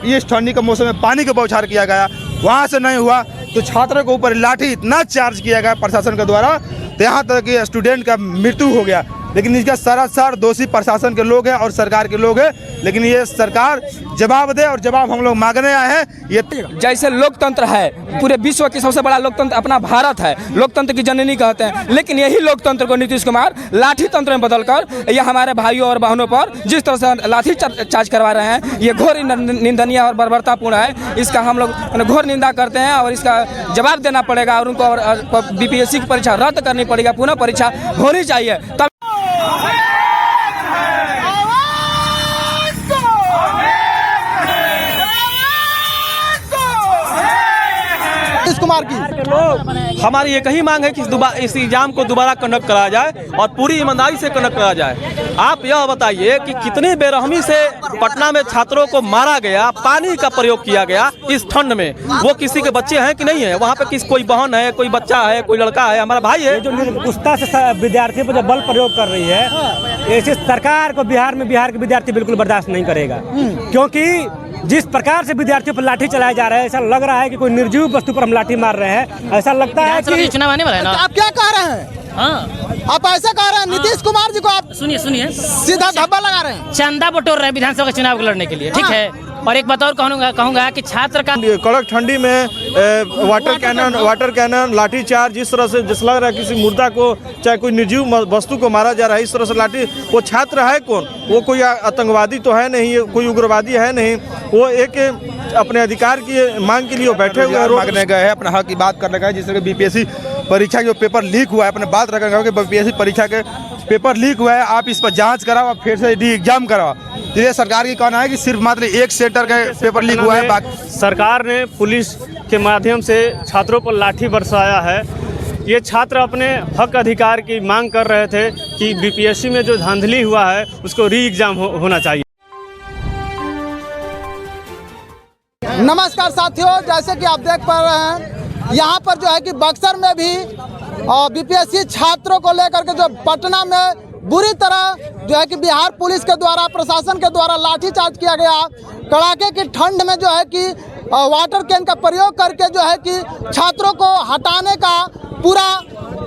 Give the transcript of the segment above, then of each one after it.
इस ठंडी के मौसम में पानी का बौछार किया गया, वहाँ से नहीं हुआ तो छात्रों के ऊपर लाठी इतना चार्ज किया गया प्रशासन के द्वारा, तो यहाँ तक कि स्टूडेंट का मृत्यु हो गया। लेकिन इसका सरासर दोषी प्रशासन के लोग हैं और सरकार के लोग हैं। लेकिन ये सरकार जवाब दे, और जवाब हम लोग मांगने आए हैं। ये जैसे लोकतंत्र है, पूरे विश्व की सबसे बड़ा लोकतंत्र अपना भारत है, लोकतंत्र की जननी कहते हैं, लेकिन यही लोकतंत्र को नीतीश कुमार लाठी तंत्र में बदलकर यह हमारे भाइयों और बहनों पर जिस तरह से लाठी चार्ज करवा रहे हैं, ये घोर निंदनीय और बर्बरतापूर्ण है। इसका हम लोग घोर निंदा करते हैं और इसका जवाब देना पड़ेगा और उनको बीपीएससी की परीक्षा रद्द करनी पड़ेगा, पुनः परीक्षा होनी चाहिए। तब नीतीश कुमार की हमारी एक ही मांग है कि इस एग्जाम को दोबारा कंडक्ट कराया जाए और पूरी ईमानदारी से कंडक्ट कराया जाए। आप यह बताइए कि कितनी बेरहमी से पटना में छात्रों को मारा गया, पानी का प्रयोग किया गया इस ठंड में। वो किसी के बच्चे हैं कि नहीं है? वहाँ पे कोई बहन है, कोई बच्चा है, कोई लड़का है, हमारा भाई है। जो निर्बुद्धता से विद्यार्थियों पर जो बल प्रयोग कर रही है, ऐसी सरकार को बिहार के विद्यार्थी बिल्कुल बर्दाश्त नहीं करेगा। क्योंकि जिस प्रकार से विद्यार्थियों पर लाठी चलाया जा रहा है, ऐसा लग रहा है कि कोई निर्जीव वस्तु पर हम लाठी मार रहे हैं। ऐसा लगता है कि चुनाव आने वाला है ना। आप क्या कह रहे हैं? आप ऐसा कह रहे हैं नीतीश कुमार जी को आप सुनिए सीधा धब्बा लगा रहे हैं, चंदा बटोर रहे हैं विधानसभा के चुनाव को लड़ने के लिए, ठीक है। और एक बात और कहूँगा कि छात्र का कड़क ठंडी में वाटर कैनन लाठी चार्ज, जिस तरह से जिस लग रहा है किसी मुर्दा को, चाहे कोई निर्जीव वस्तु को मारा जा रहा है, इस तरह से लाठी। वो छात्र है कौन? वो कोई आतंकवादी तो है नहीं, कोई उग्रवादी है नहीं। वो एक अपने अधिकार की मांग के लिए बैठे हुए मांगने गए हैं, अपने हक की बात करने गए। जिस तरह बीपीएससी परीक्षा के जो पेपर लीक हुआ है, अपने बात रखेंगे कि बीपीएससी परीक्षा के पेपर लीक हुआ है, आप इस पर जांच कराओ, आप फिर से री एग्जाम कराओ। ये सरकार की कहना है कि सिर्फ मात्र एक सेंटर का पेपर लीक हुआ है। सरकार ने पुलिस के माध्यम से छात्रों पर लाठी बरसाया है। ये छात्र अपने हक अधिकार की मांग कर रहे थे कि बीपीएससी में जो धांधली हुआ है उसको री एग्जाम होना चाहिए। नमस्कार साथियों, जैसे कि आप देख पा रहे हैं, यहाँ पर जो है कि बक्सर में भी बीपीएससी छात्रों को लेकर के जो पटना में बुरी तरह जो है कि बिहार पुलिस के द्वारा, प्रशासन के द्वारा लाठीचार्ज किया गया। कड़ाके की ठंड में जो है कि वाटर कैन का प्रयोग करके जो है कि छात्रों को हटाने का पूरा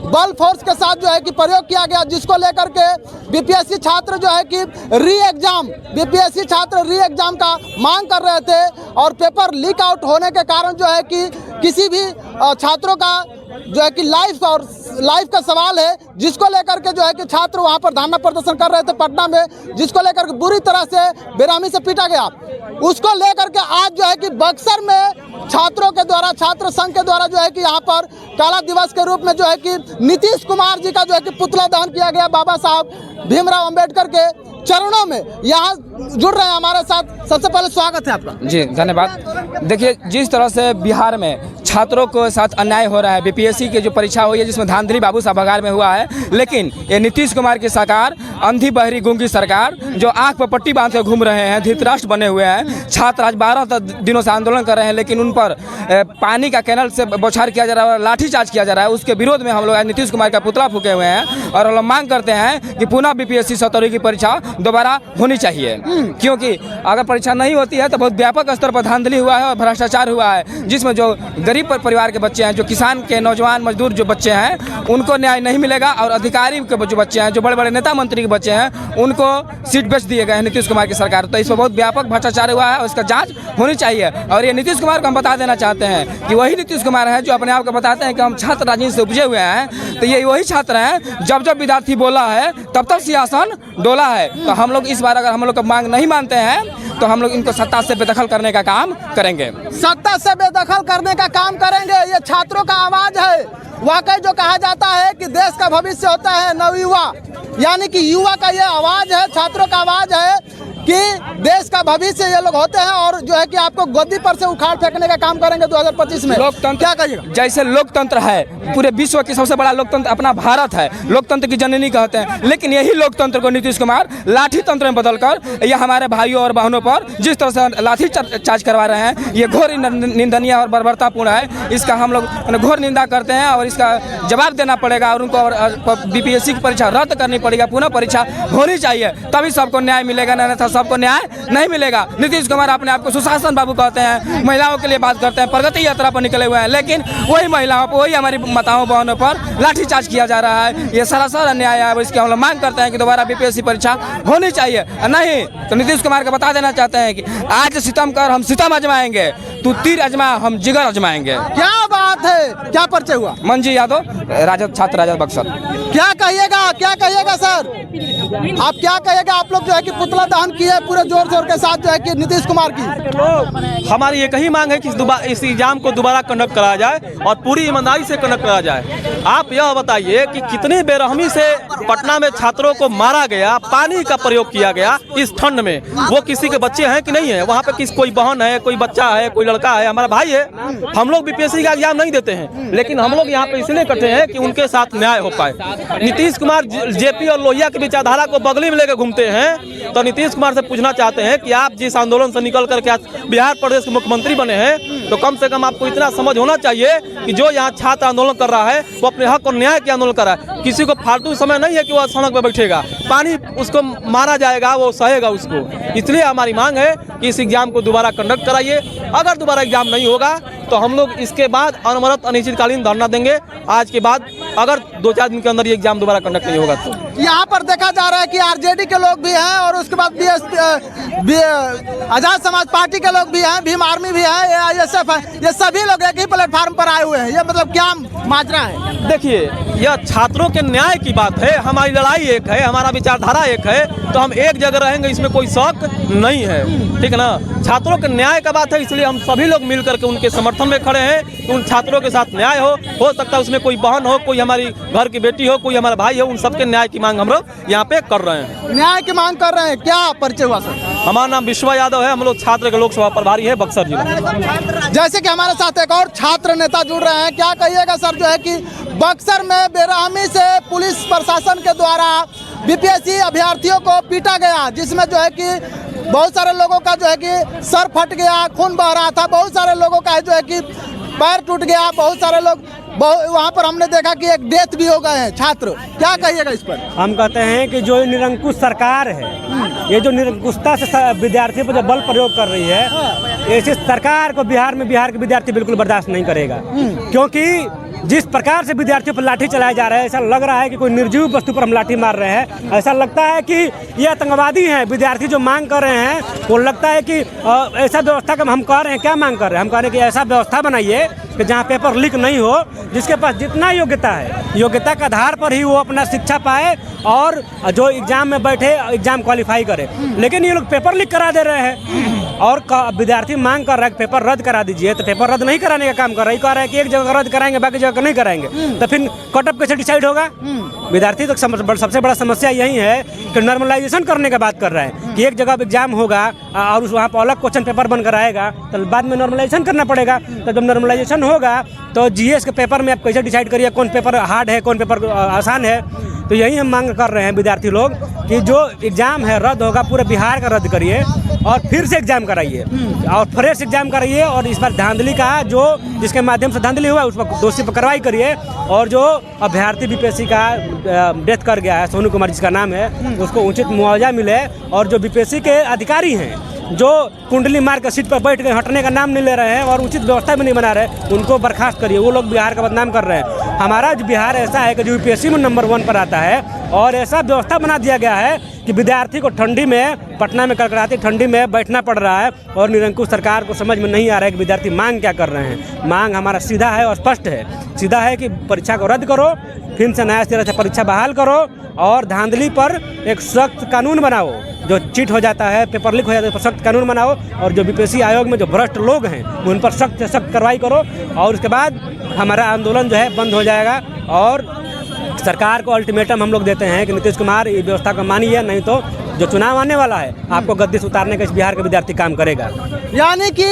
बल फोर्स के साथ जो है कि प्रयोग किया गया, जिसको लेकर के बीपीएससी छात्र जो है कि बीपीएससी छात्र री एग्जाम का मांग कर रहे थे। और पेपर लीक आउट होने के कारण जो है कि किसी भी छात्रों का जो है कि लाइफ का सवाल है, जिसको लेकर के जो है कि छात्र वहां पर धरना प्रदर्शन कर रहे थे पटना में, जिसको लेकर के बुरी तरह से बेरहमी से पीटा गया। उसको लेकर के आज जो है कि बक्सर में छात्रों के द्वारा, छात्र संघ के द्वारा जो है कि यहाँ पर काला दिवस के रूप में जो है कि नीतीश कुमार जी का जो है कि पुतला दहन किया गया बाबा साहब भीमराव अंबेडकर के चरणों में। यहाँ जुड़ रहे हैं हमारे साथ, सबसे पहले स्वागत है आपका। जी धन्यवाद। देखिए, जिस तरह से बिहार में छात्रों के साथ अन्याय हो रहा है, बीपीएससी की जो परीक्षा हुई है जिसमें धांधली बाबू साहब बघार में हुआ है, लेकिन ये नीतीश कुमार की सरकार, अंधी बहरी गूंगी सरकार, जो आंख पर पट्टी बांध कर घूम रहे हैं, धृतराष्ट्र बने हुए हैं। छात्र आज 12 दिनों से आंदोलन कर रहे हैं, लेकिन उन पर पानी का कैनल से बौछार किया जा रहा है, लाठीचार्ज किया जा रहा है। उसके विरोध में हम लोग आज नीतीश कुमार का पुतला फूके हुए हैं और हम लोग मांग करते हैं कि पुनः बीपीएससी 17वीं की परीक्षा दोबारा होनी चाहिए। क्योंकि अगर परीक्षा नहीं होती है तो बहुत व्यापक स्तर पर धांधली हुआ है और भ्रष्टाचार हुआ है, जिसमें जो गरीब परिवार के बच्चे हैं, जो किसान के नौजवान मजदूर जो बच्चे हैं, उनको न्याय नहीं मिलेगा। और अधिकारी के जो बच्चे हैं, जो बड़े बड़े नेता मंत्री के बच्चे हैं, उनको सीट बेच दिए गए हैं नीतीश कुमार की सरकार। तो इस पर बहुत व्यापक भ्रष्टाचार हुआ है और इसका जांच होनी चाहिए। और ये नीतीश कुमार को हम बता देना चाहते हैं कि वही नीतीश कुमार हैं जो अपने आप को बताते हैं कि हम छात्र राजनीति से उपजे हुए हैं। तो ये वही छात्र हैं, जब जब विद्यार्थी बोला है तब तब सिंहासन डोला है। तो हम लोग इस बार अगर हम लोग का मांग नहीं मानते हैं तो हम लोग इनको सत्ता से बेदखल करने का काम करेंगे। सत्ता से बेदखल करने का काम करेंगे। ये छात्रों का आवाज है। वाकई जो कहा जाता है कि देश का भविष्य होता है नवयुवा, यानी कि युवा का ये आवाज है, छात्रों का आवाज है कि देश का भविष्य ये लोग होते हैं और जो है कि आपको गद्दी पर से उखाड़ फेंकने का काम करेंगे 2025 में। लोकतंत्र क्या कहिएगा? जैसे लोकतंत्र है, पूरे विश्व की सबसे बड़ा लोकतंत्र अपना भारत है, लोकतंत्र की जननी कहते हैं, लेकिन यही लोकतंत्र को नीतीश कुमार लाठी तंत्र में बदलकर यह हमारे भाइयों और बहनों पर जिस तरह से लाठी चार्ज करवा रहे हैं, ये घोर निंदनीय और बर्बरतापूर्ण है। इसका हम लोग घोर निंदा करते हैं और इसका जवाब देना पड़ेगा और उनको बीपीएससी की परीक्षा रद्द करनी पड़ेगी, पुनः परीक्षा होनी चाहिए, तभी सबको न्याय मिलेगा, नहीं सबको न्याय नहीं मिलेगा। नीतीश कुमार अपने आप को सुशासन बाबू कहते हैं, महिलाओं के लिए बात करते हैं, प्रगति यात्रा पर निकले हुए हैं, लेकिन वही महिलाओं पर, वही हमारी माताओं बहनों पर लाठीचार्ज किया जा रहा है। ये सरासर अन्याय है। इसकी हम लोग मांग करते हैं कि दोबारा बीपीएससी परीक्षा होनी चाहिए, नहीं तो नीतीश कुमार को बता देना चाहते हैं कि आज सितम कर हम सितम आजमाएंगे, तू तीर आजमा हम जिगर आजमाएंगे। क्या बात है, क्या परिचय हुआ? मंजी यादव, राजद छात्र, राजद बक्सर। क्या कहिएगा, क्या कहिएगा सर, आप क्या कहिएगा? आप लोग जो है कि पुतला दहन किए पूरे जोर शोर के साथ जो है कि नीतीश कुमार की। हमारी एक ही मांग है कि इस एग्जाम को दोबारा कंडक्ट कराया जाए और पूरी ईमानदारी से कंडक्ट कराया जाए। आप यह बताइए कि कितनी बेरहमी से पटना में छात्रों को मारा गया, पानी का प्रयोग किया गया इस ठंड में। वो किसी के बच्चे हैं कि नहीं है? वहाँ पे कोई बहन है, कोई बच्चा है, कोई लड़का है, हमारा भाई है। हम लोग बीपीएससी का एग्जाम नहीं देते हैं, लेकिन हम लोग यहाँ पे इसलिए इकट्ठे हैं कि उनके साथ न्याय हो पाए। नीतीश कुमार जेपी और लोहिया की विचारधारा को बगली में लेकर घूमते हैं, तो नीतीश कुमार से पूछना चाहते हैं कि आप जिस आंदोलन से निकल करके आज बिहार प्रदेश के मुख्यमंत्री बने हैं, तो कम से कम आपको इतना समझ होना चाहिए कि जो यहाँ छात्र आंदोलन कर रहा है वो अपने हक और न्याय के आंदोलन कर रहा है। किसी को फालतू समय नहीं है कि वो सड़क पर बैठेगा, पानी उसको मारा जाएगा, वो सहेगा उसको। इसलिए हमारी मांग है कि इस एग्जाम को दोबारा कंडक्ट कराइए। अगर दोबारा एग्जाम नहीं होगा तो हम लोग इसके बाद अनवरत अनिश्चितकालीन धरना देंगे। आज के बाद अगर 2-4 दिन के अंदर ये एग्जाम दोबारा कंडक्ट नहीं होगा तो यहाँ पर देखा जा रहा है कि आरजेडी के लोग भी हैं और उसके बाद आजाद समाज पार्टी के लोग भी हैं, भीम आर्मी भी है, एआईएसएफ है, ये सभी लोग एक ही प्लेटफार्म पर आए हुए हैं। ये मतलब क्या माजरा है? देखिए, यह छात्रों के न्याय की बात है, हमारी लड़ाई एक है, हमारा विचारधारा एक है, तो हम एक जगह रहेंगे, इसमें कोई शक नहीं है, ठीक है ना। छात्रों के न्याय का बात है, इसलिए हम सभी लोग मिल करके उनके समर्थन में खड़े हैं कि उन छात्रों के साथ न्याय हो सकता है उसमें कोई बहन हो, कोई हमारी घर की बेटी हो, कोई हमारा भाई हो, उन सबके न्याय की मांग हम लोग यहाँ पे कर रहे हैं। न्याय की मांग कर रहे हैं। क्या परिचय हुआ सर? हमारा नाम विश्वा यादव है, हम लोग छात्र के लोकसभा प्रभारी है बक्सर जिला। जैसे कि हमारे साथ एक और छात्र नेता जुड़ रहे हैं, क्या कहिएगा सर जो है कि बक्सर में बेरहमी से पुलिस प्रशासन के द्वारा बीपीएससी अभ्यर्थियों को पीटा गया, जिसमें जो है कि बहुत सारे लोगों का जो है कि सर फट गया, खून बह रहा था, बहुत सारे लोगों का जो है कि पैर टूट गया, बहुत सारे लोग वहाँ पर हमने देखा कि एक डेथ भी हो गए हैं छात्र। क्या कहिएगा इस पर? हम कहते हैं कि जो निरंकुश सरकार है, ये जो निरंकुशता से विद्यार्थियों पर जो बल प्रयोग कर रही है, ऐसी सरकार को बिहार के विद्यार्थी बिल्कुल बर्दाश्त नहीं करेगा। क्योंकि जिस प्रकार से विद्यार्थियों पर लाठी चलाया जा रहा है, ऐसा लग रहा है कि कोई निर्जीव वस्तु पर हम लाठी मार रहे हैं। ऐसा लगता है कि ये आतंकवादी हैं। विद्यार्थी जो मांग कर रहे हैं वो लगता है कि ऐसा व्यवस्था का हम कह रहे हैं, क्या मांग कर रहे हैं? हम कह रहे हैं कि ऐसा व्यवस्था बनाइए कि जहाँ पेपर लीक नहीं हो, जिसके पास जितना योग्यता है, योग्यता के आधार पर ही वो अपना शिक्षा पाए और जो एग्जाम में बैठे एग्जाम क्वालिफाई करे। लेकिन ये लोग पेपर लीक करा दे रहे हैं और विद्यार्थी मांग कर रहा है कि पेपर रद्द करा दीजिए, तो पेपर रद्द नहीं कराने का काम कर रहा है। कह रहा है कि एक जगह रद्द कराएंगे, बाकी जगह नहीं कराएंगे, तो फिर कट ऑफ कैसे डिसाइड होगा? विद्यार्थी तो सबसे बड़ा समस्या यही है कि नॉर्मलाइजेशन करने का बात कर रहा है कि एक जगह एग्जाम होगा और वहाँ पर अलग क्वेश्चन पेपर बनकर आएगा, तो बाद में नॉर्मलाइजेशन करना पड़ेगा। तो जब नॉर्मलाइजेशन होगा तो जीएस के पेपर में आप कैसे डिसाइड करिए कौन पेपर हार्ड है, कौन पेपर आसान है? तो यही हम मांग कर रहे हैं विद्यार्थी लोग कि जो एग्ज़ाम है रद्द होगा, पूरे बिहार का रद्द करिए और फिर से एग्जाम कराइए और फ्रेश एग्जाम कराइए। और इस बार धांधली का जो जिसके माध्यम से धांधली हुआ उस पर दोषी पर कार्रवाई करिए। और जो अभ्यर्थी बीपीएससी का डेथ कर गया है, सोनू कुमार जिसका नाम है, उसको उचित मुआवजा मिले। और जो बीपीएससी के अधिकारी हैं जो कुंडली मार कर सीट पर बैठ गए, हटने का नाम नहीं ले रहे हैं और उचित व्यवस्था भी नहीं बना रहे, उनको बर्खास्त करिए। वो लोग बिहार का बदनाम कर रहे हैं। हमारा जो बिहार ऐसा है कि जो यूपीएससी में नंबर 1 पर आता है और ऐसा व्यवस्था बना दिया गया है कि विद्यार्थी को ठंडी में, पटना में कड़कड़ाती ठंडी में बैठना पड़ रहा है। और निरंकुश सरकार को समझ में नहीं आ रहा है कि विद्यार्थी मांग क्या कर रहे हैं। मांग हमारा सीधा है और स्पष्ट है। सीधा है कि परीक्षा को रद्द करो, फिर से नया सिरे से परीक्षा बहाल करो और धांधली पर एक सख्त कानून बनाओ। जो चीट हो जाता है, पेपर लीक हो जाता है, उस पर सख्त कानून बनाओ। और जो बीपीएससी आयोग में जो भ्रष्ट लोग हैं उन पर सख्त से सख्त कार्रवाई करो। और उसके बाद हमारा आंदोलन जो है बंद हो जाएगा। और सरकार को अल्टीमेटम हम लोग देते हैं कि नीतीश कुमार इस व्यवस्था को मानिए, नहीं तो जो चुनाव आने वाला है आपको गद्दी से उतारने का इस बिहार का विद्यार्थी काम करेगा। यानी कि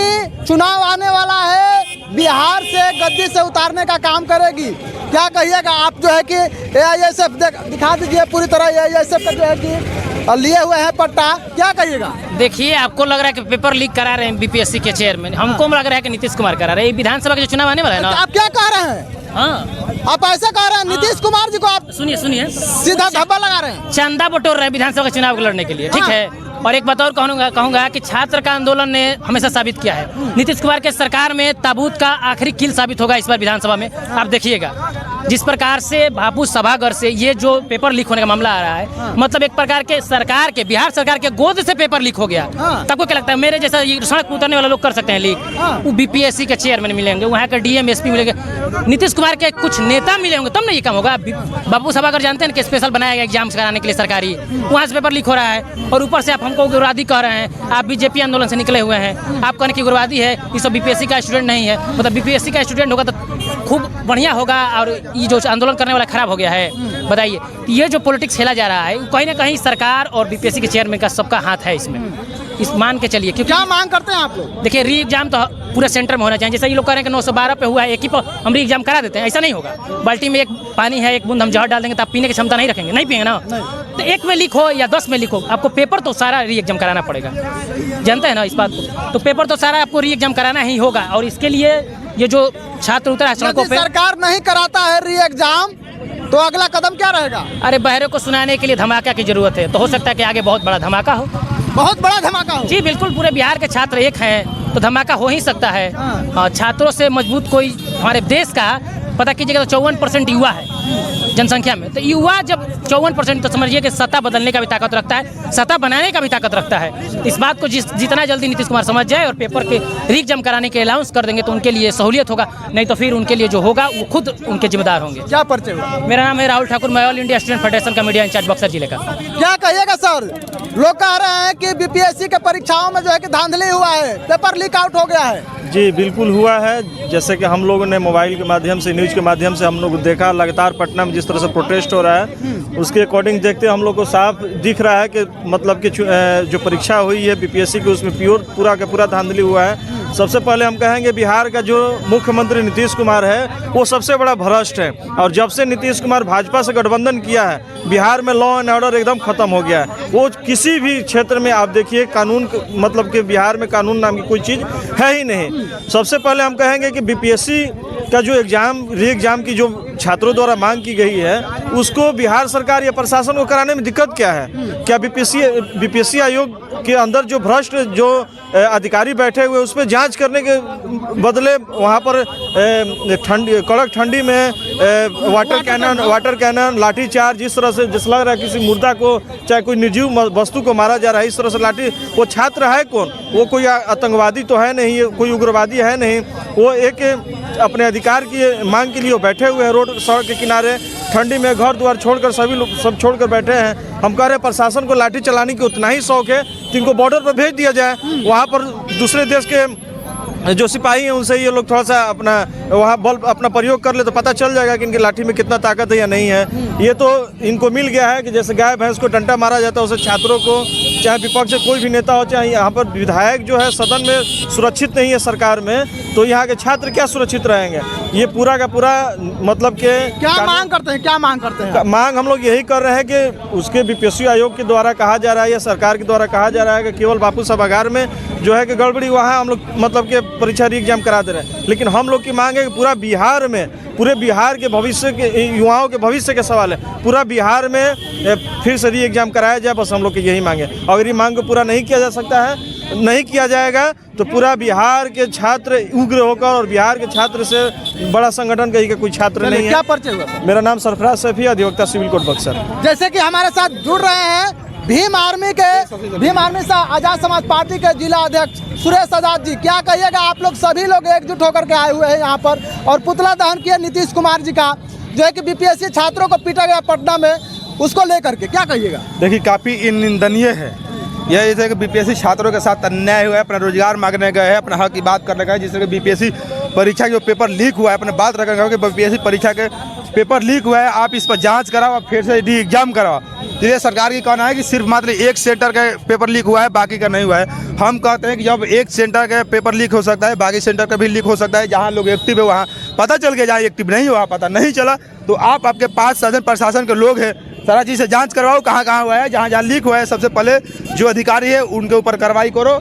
चुनाव आने वाला है, बिहार से गद्दी से उतारने का काम करेगी। क्या कहिएगा आप जो है कि AISF दिखा दीजिए पूरी तरह AISF का जो है कि लिए हुए हैं पट्टा, क्या कहिएगा? देखिए, आपको लग रहा है कि पेपर लीक करा रहे हैं बीपीएससी के चेयरमैन, हमको लग रहा है कि नीतीश कुमार करा रहे हैं। विधानसभा के जो चुनाव आने वाला है ना, आप क्या कह रहे हैं? हाँ, आप ऐसा कह रहे हैं नीतीश कुमार जी को आप सुनिए सीधा धब्बा लगा रहे हैं? चंदा बटोर रहे हैं विधानसभा के चुनाव को लड़ने के लिए, ठीक है। और एक बात और कहूँगा कि छात्र का आंदोलन ने हमेशा साबित किया है, नीतीश कुमार के सरकार में ताबूत का आखिरी कील साबित होगा इस बार विधानसभा में। आप देखिएगा जिस प्रकार से बापू सभागार से ये जो पेपर लीक होने का मामला आ रहा है, मतलब एक प्रकार के सरकार के, बिहार सरकार के गोद से पेपर लीक हो गया। तब को क्या लगता है, मेरे जैसा ये सड़क पर उतरने वाले लोग कर सकते हैं लीक? वो बीपीएससी के चेयरमैन मिलेंगे, वहाँ के DM SP मिलेंगे, नीतीश कुमार के कुछ नेता मिले होंगे, तब ना ये काम होगा। बापू सभागार जानते हैं कि स्पेशल बनाया गया एग्जाम कराने के लिए सरकारी, वहाँ से पेपर लीक हो रहा है। और ऊपर से आप हमको उग्रवादी कह रहे हैं, आप बीजेपी आंदोलन से निकले हुए हैं, आप कहने की उग्रवादी है, ये सब बीपीएससी का स्टूडेंट नहीं है। मतलब बीपीएससी का स्टूडेंट होगा तो खूब बढ़िया होगा, और ये जो आंदोलन करने वाला खराब हो गया है। बताइए, ये जो पॉलिटिक्स खेला जा रहा है, कहीं ना कहीं सरकार और बीपीएससी के चेयरमैन का सबका हाथ है इसमें, इस मान के चलिए। क्योंकि क्या मांग करते हैं आप लोग? देखिए, री एग्जाम तो पूरे सेंटर में होना चाहिए। जैसे ये लोग कह रहे हैं कि 912 पे हुआ है, एक ही पर हम री एग्जाम करा देते हैं, ऐसा नहीं होगा। बाल्टी में एक पानी है, एक बूंद हम जहर डाल देंगे तो आप पीने की क्षमता नहीं रखेंगे, नहीं पिएंगे ना। तो एक में लीक हो या 10 में लीक हो, आपको पेपर तो सारा री एग्जाम कराना पड़ेगा, जानते हैं ना इस बात को। तो पेपर तो सारा आपको री एग्जाम कराना ही होगा। और इसके लिए ये जो छात्र उतरा है सड़कों पे, सरकार नहीं कराता है री एग्जाम, तो अगला कदम क्या रहेगा? अरे बहरे को सुनाने के लिए धमाका की जरूरत है, तो हो सकता है कि आगे बहुत बड़ा धमाका हो। बहुत बड़ा धमाका हो? जी बिल्कुल, पूरे बिहार के छात्र एक हैं तो धमाका हो ही सकता है। छात्रों से मजबूत कोई हमारे देश का पता कीजिएगा तो 54% युवा है जनसंख्या में। तो युवा जब 54%, तो समझिए कि सत्ता बदलने का भी ताकत रखता है, सत्ता बनाने का भी ताकत रखता है। इस बात को जितना जल्दी नीतीश कुमार समझ जाए और पेपर के री एग्जाम कराने के अलाउंस कर देंगे तो उनके लिए सहूलियत होगा, नहीं तो फिर उनके लिए जो होगा वो खुद उनके जिम्मेदार होंगे। क्या परिचय हुआ? मेरा नाम है राहुल ठाकुर, मैं ऑल इंडिया स्टूडेंट फेडरेशन का मीडिया इंचार्ज बक्सर जिले का। क्या कहिएगा सर? लोग कह रहे हैं कि बीपीएससी के परीक्षाओं में जो है कि धांधली हुआ है, पेपर लीक आउट हो गया है। जी बिल्कुल हुआ है। जैसे कि हम लोगों ने मोबाइल के माध्यम से, न्यूज़ के माध्यम से हम लोग देखा, लगातार पटना में जिस तरह से प्रोटेस्ट हो रहा है, उसके अकॉर्डिंग देखते हम लोग को साफ दिख रहा है कि मतलब कि जो परीक्षा हुई है बीपीएससी की, उसमें पूरा का पूरा धांधली हुआ है। सबसे पहले हम कहेंगे बिहार का जो मुख्यमंत्री नीतीश कुमार है वो सबसे बड़ा भ्रष्ट है। और जब से नीतीश कुमार भाजपा से गठबंधन किया है, बिहार में लॉ एंड ऑर्डर एकदम खत्म हो गया है। वो किसी भी क्षेत्र में आप देखिए कानून, मतलब कि बिहार में कानून नाम की कोई चीज़ है ही नहीं। सबसे पहले हम कहेंगे कि बीपीएससी का जो री एग्जाम की जो छात्रों द्वारा मांग की गई है, उसको बिहार सरकार या प्रशासन को कराने में दिक्कत क्या है? क्या बीपीएससी आयोग के अंदर जो भ्रष्ट जो अधिकारी बैठे हुए उस पर जांच करने के बदले वहाँ पर कड़क ठंडी में वाटर कैनन लाठीचार्ज, जिस तरह से जिस लग रहा है किसी मुर्दा को, चाहे कोई निर्जीव वस्तु को मारा जा रहा है, इस तरह से लाठी। वो छात्र है कौन? वो कोई आतंकवादी तो है नहीं, कोई उग्रवादी है नहीं। वो एक अपने अधिकार की मांग के लिए बैठे हुए हैं रोड सड़क के किनारे, ठंडी में घर द्वार छोड़कर सभी लोग सब छोड़कर बैठे हैं। हम कह रहे हैं प्रशासन को लाठी चलाने की उतना ही शौक है कि इनको बॉर्डर पर भेज दिया जाए, वहाँ पर दूसरे देश के जो सिपाही हैं उनसे ये लोग थोड़ा सा अपना वहाँ बल अपना प्रयोग कर ले तो पता चल जाएगा कि इनकी लाठी में कितना ताकत है या नहीं है। ये तो इनको मिल गया है कि जैसे गाय भैंस को डंडा मारा जाता है, उसे छात्रों को, चाहे विपक्ष से कोई भी नेता हो, चाहे यहाँ पर विधायक जो है सदन में सुरक्षित नहीं है सरकार में, तो यहाँ के छात्र क्या सुरक्षित रहेंगे? ये पूरा का पूरा मतलब के क्या मांग करते हैं? मांग हम लोग यही कर रहे हैं कि उसके बीपीएससी आयोग के द्वारा कहा जा रहा है या सरकार के द्वारा कहा जा रहा है कि केवल बापू सभागार में जो है कि गड़बड़ी, वहाँ हम लोग मतलब के परीक्षा री एग्जाम करा दे रहे हैं। लेकिन हम लोग की मांग है कि पूरा बिहार में, पूरे बिहार के भविष्य के युवाओं के भविष्य के सवाल है, पूरा बिहार में फिर से री एग्जाम कराया जाए। बस हम लोग की यही मांग है। अगर ये मांग को पूरा नहीं किया जा सकता है, नहीं किया जाएगा, तो पूरा बिहार के छात्र उग्र होकर, और बिहार के छात्र से बड़ा संगठन कहीं का कोई छात्र नहीं है। क्या परिचय हुआ? मेरा नाम सरफराज सैफी, अधिवक्ता सिविल कोर्ट बक्सर। जैसे कि हमारे साथ जुड़ रहे हैं भीम आर्मी से आजाद समाज पार्टी के जिला अध्यक्ष सुरेश आजाद जी। क्या कहिएगा? आप लोग सभी लोग एकजुट होकर के आए हुए हैं यहाँ पर और पुतला दहन किया नीतीश कुमार जी का, जो है कि बीपीएससी छात्रों को पीटा गया पटना में, उसको लेकर के क्या कहिएगा? देखिए, काफ़ी निंदनीय है यह, जैसे कि बीपीएससी छात्रों के साथ अन्याय हुआ है। अपना रोजगार मांगने गए हैं, अपना हक की बात करने गए, जिससे कि बीपीएससी परीक्षा जो पेपर लीक हुआ है, अपने बात रखा गया कि बीपीएससी परीक्षा के पेपर लीक हुआ है, आप इस पर जांच कराओ, फिर से री एग्जाम कराओ। इसलिए सरकार की कहना है कि सिर्फ मात्र एक सेंटर का पेपर लीक हुआ है, बाकी का नहीं हुआ है। हम कहते हैं कि जब एक सेंटर का पेपर लीक हो सकता है, बाकी सेंटर का भी लीक हो सकता है। जहाँ लोग एक्टिव है वहाँ पता चल गया, जहाँ एक्टिव नहीं हुआ पता नहीं चला, तो आप आपके पास शासन प्रशासन के लोग हैं, सारा चीज़ से जांच करवाओ कहाँ कहाँ हुआ है, जहाँ जहाँ लीक हुआ है सबसे पहले जो अधिकारी है उनके ऊपर कार्रवाई करो,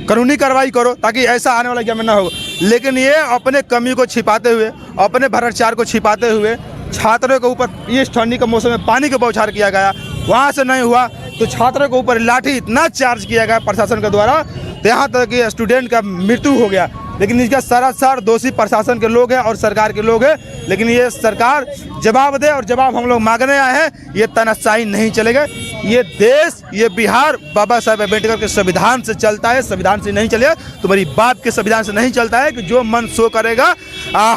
कानूनी कार्रवाई करो, ताकि ऐसा आने वाला एग्जाम में ना हो। लेकिन ये अपने कमी को छिपाते हुए, अपने भ्रष्टाचार को छिपाते हुए छात्रों के ऊपर इस ठंडी के मौसम में पानी का बौछार किया गया, वहाँ से नहीं हुआ तो छात्रों के ऊपर लाठी इतना चार्ज किया गया प्रशासन के द्वारा, तो यहाँ तक कि स्टूडेंट का मृत्यु हो गया। लेकिन इसका सरासर दोषी प्रशासन के लोग हैं और सरकार के लोग हैं। लेकिन ये सरकार जवाब दे, और जवाब हम लोग मांगने आए हैं। ये तानाशाही नहीं चलेगा। ये देश, ये बिहार बाबा साहेब अम्बेडकर के संविधान से चलता है, संविधान से नहीं चलेगा। तुम्हारी बाप के संविधान से नहीं चलता है कि जो मन सो करेगा,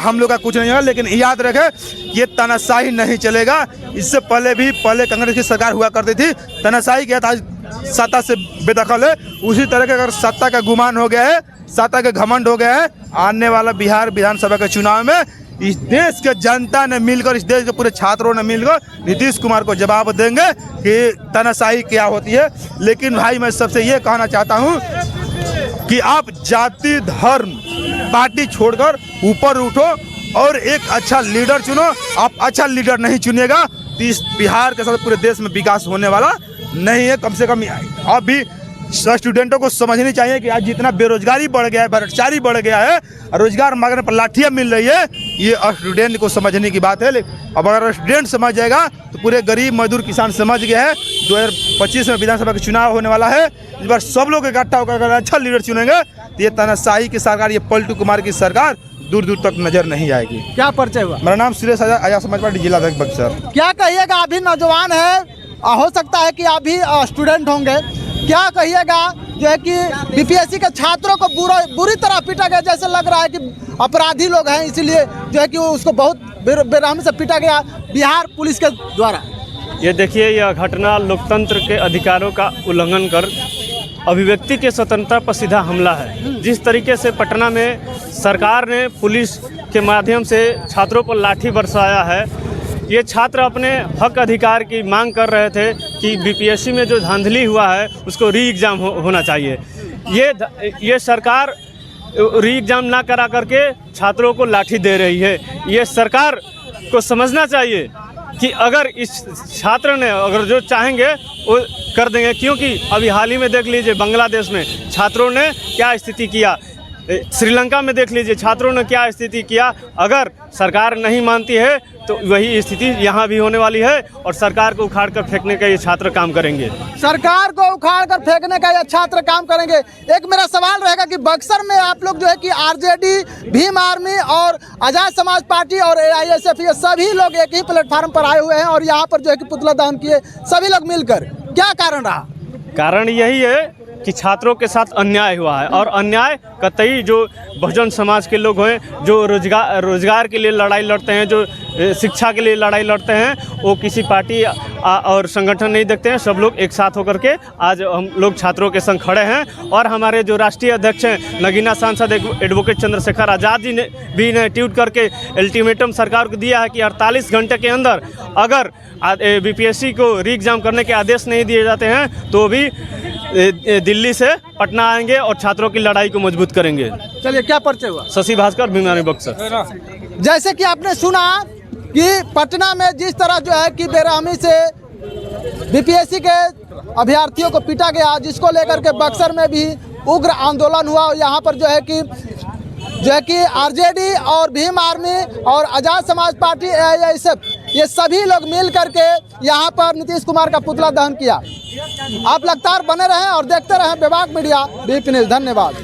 हम लोग का कुछ नहीं होगा। लेकिन याद रखें, ये तानाशाही नहीं चलेगा। इससे पहले कांग्रेस की सरकार हुआ करती थी, तानाशाही किया था, सत्ता से बेदखल है। उसी तरह का अगर सत्ता का गुमान हो गया है, सत्ता का घमंड हो गया है, आने वाला बिहार विधानसभा के चुनाव में इस देश के जनता ने मिलकर, इस देश के पूरे छात्रों ने मिलकर नीतीश कुमार को जवाब देंगे कि तानाशाही क्या होती है। लेकिन भाई मैं सबसे ये कहना चाहता हूँ कि आप जाति धर्म पार्टी छोड़कर ऊपर उठो और एक अच्छा लीडर चुनो। आप अच्छा लीडर नहीं चुनिएगा तो इस बिहार के साथ पूरे देश में विकास होने वाला नहीं है। कम से कम अभी स्टूडेंटों को समझनी चाहिए कि आज जितना बेरोजगारी बढ़ गया है, भ्रष्टाचारी बढ़ गया है, रोजगार मांगने पर लाठियाँ मिल रही है, ये स्टूडेंट को समझने की बात है। अब अगर स्टूडेंट समझ जाएगा तो पूरे गरीब मजदूर किसान समझ गया है। 2025 में विधानसभा का चुनाव होने वाला है। इस बार सब लोग इकट्ठा होकर अगर अच्छा लीडर चुनेंगे तो ये तानाशाही की सरकार, ये पलटू कुमार की सरकार दूर दूर तक नजर नहीं आएगी। क्या परिचय हुआ? मेरा नाम सुरेश आजाद समाज पार्टी जिला अध्यक्ष बक्सर। क्या कहिएगा, अभी नौजवान है, हो सकता है कि आप भी स्टूडेंट होंगे, क्या कहिएगा जो है कि बीपीएससी के छात्रों को बुरी तरह पीटा गया, जैसे लग रहा है कि अपराधी लोग हैं, इसीलिए जो है कि उसको बहुत बेरहमी से पीटा गया बिहार पुलिस के द्वारा। ये देखिए, यह घटना लोकतंत्र के अधिकारों का उल्लंघन कर अभिव्यक्ति के स्वतंत्रता पर सीधा हमला है। जिस तरीके से पटना में सरकार ने पुलिस के माध्यम से छात्रों पर लाठी बरसाया है, ये छात्र अपने हक अधिकार की मांग कर रहे थे कि बीपीएससी में जो धांधली हुआ है उसको री एग्ज़ाम होना चाहिए। ये सरकार री एग्ज़ाम ना करा करके छात्रों को लाठी दे रही है। ये सरकार को समझना चाहिए कि अगर इस छात्र ने अगर जो चाहेंगे वो कर देंगे, क्योंकि अभी हाल ही में देख लीजिए बांग्लादेश में छात्रों ने क्या स्थिति किया, श्रीलंका में देख लीजिए छात्रों ने क्या स्थिति किया। अगर सरकार नहीं मानती है तो वही स्थिति यहाँ भी होने वाली है और सरकार को उखाड़ कर फेंकने का ये छात्र काम करेंगे। सरकार को उखाड़ कर फेंकने का ये छात्र काम करेंगे। एक मेरा सवाल रहेगा कि बक्सर में आप लोग जो है कि आरजेडी, भीम आर्मी और आजाद समाज पार्टी और एआईएसएफ, ये सभी लोग एक ही प्लेटफार्म पर आए हुए हैं और यहाँ पर जो है कि पुतला दहन किए सभी लोग मिलकर, क्या कारण रहा? कारण यही है कि छात्रों के साथ अन्याय हुआ है, और अन्याय कतई जो बहुजन समाज के लोग हैं, जो रोजगार के लिए लड़ाई लड़ते हैं, जो शिक्षा के लिए लड़ाई लड़ते हैं, वो किसी पार्टी और संगठन नहीं देखते हैं। सब लोग एक साथ होकर के आज हम लोग छात्रों के संग खड़े हैं। और हमारे जो राष्ट्रीय अध्यक्ष हैं नगीना सांसद एडवोकेट चंद्रशेखर आज़ाद जी ने भी ट्वीट करके अल्टीमेटम सरकार को दिया है कि 48 घंटे के अंदर अगर बीपीएससी को री एग्ज़ाम करने के आदेश नहीं दिए जाते हैं तो भी दिल्ली से पटना आएंगे और छात्रों की लड़ाई को मजबूत करेंगे। चलिए, क्या परिचय हुआ? शशि भास्कर, भीम आर्मी बक्सर। जैसे कि आपने सुना कि पटना में जिस तरह जो है कि बेरहमी से बीपीएससी के अभ्यर्थियों को पीटा गया, जिसको लेकर के बक्सर में भी उग्र आंदोलन हुआ। यहाँ पर जो है कि आरजेडी और भीम आर्मी और आजाद समाज पार्टी एआईएसएफ, ये सभी लोग मिल करके यहाँ पर नीतीश कुमार का पुतला दहन किया। आप लगातार बने रहें और देखते रहें विभाग मीडिया, बीपी न्यूज़। धन्यवाद।